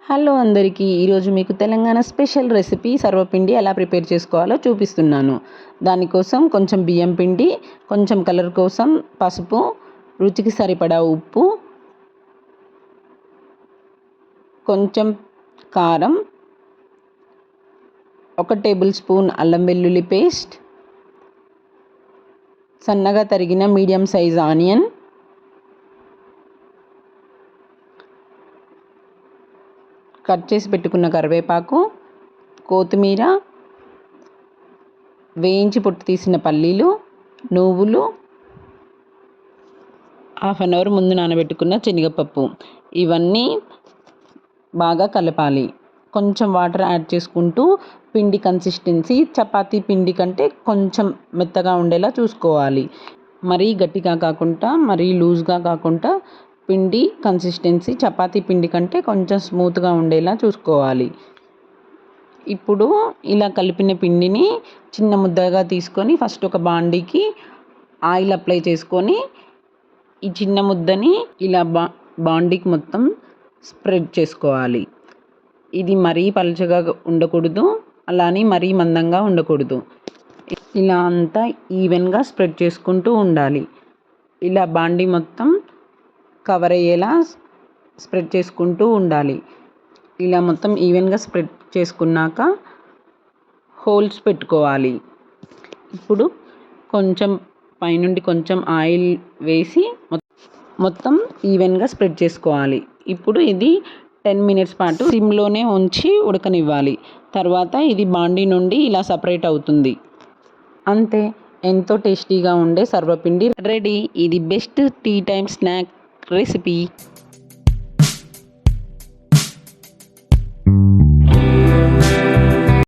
Hello అందరికీ, ఈరోజు మీకు తెలంగాణ స్పెషల్ రెసిపీ సర్వపిండి ఎలా ప్రిపేర్ చేసుకోవాలో చూపిస్తున్నాను. దానికోసం కొంచెం బియ్యం పిండి, కొంచెం కలర్ కోసం పసుపు, రుచికి సరిపడా ఉప్పు, కొంచెం కారం, 1 టేబుల్ స్పూన్ అల్లం వెల్లుల్లి పేస్ట్, సన్నగా తరిగిన మీడియం సైజ్ ఆనియన్, కట్ చేసి పెట్టుకున్న కరివేపాకు, కొత్తిమీర, వేయించి పొట్టు తీసిన పల్లీలు, నువ్వులు, హాఫ్ అన్ అవర్ ముందు నానబెట్టుకున్న శనగపప్పు. ఇవన్నీ బాగా కలపాలి. కొంచెం వాటర్ యాడ్ చేసుకుంటూ పిండి కన్సిస్టెన్సీ చపాతీ పిండి కంటే కొంచెం మెత్తగా ఉండేలా చూసుకోవాలి. మరీ గట్టిగా కాకుండా మరీ లూజ్గా కాకుండా పిండి కన్సిస్టెన్సీ చపాతీ పిండి కంటే కొంచెం స్మూత్గా ఉండేలా చూసుకోవాలి. ఇప్పుడు ఇలా కలిపిన పిండిని చిన్న ముద్దగా తీసుకొని ఫస్ట్ ఒక బాండీకి ఆయిల్ అప్లై చేసుకొని ఈ చిన్న ముద్దని ఇలా బాండీకి మొత్తం స్ప్రెడ్ చేసుకోవాలి. ఇది మరీ పలుచగా ఉండకూడదు, అలానే మరీ మందంగా ఉండకూడదు. ఇలా అంతా ఈవెన్గా స్ప్రెడ్ చేసుకుంటూ ఉండాలి. ఇలా బాండీ మొత్తం కవర్ అయ్యేలా స్ప్రెడ్ చేసుకుంటూ ఉండాలి. ఇలా మొత్తం ఈవెన్గా స్ప్రెడ్ చేసుకున్నాక హోల్స్ పెట్టుకోవాలి. ఇప్పుడు కొంచెం పైనుండి కొంచెం ఆయిల్ వేసి మొత్తం ఈవెన్గా స్ప్రెడ్ చేసుకోవాలి. ఇప్పుడు ఇది 10 మినిట్స్ పాటు సిమ్లోనే ఉంచి ఉడకనివ్వాలి. తర్వాత ఇది బాండీ నుండి ఇలా సపరేట్ అవుతుంది. అంతే, ఎంతో టేస్టీగా ఉండే సర్వపిండి రెడీ. ఇది best tea time snack recipe.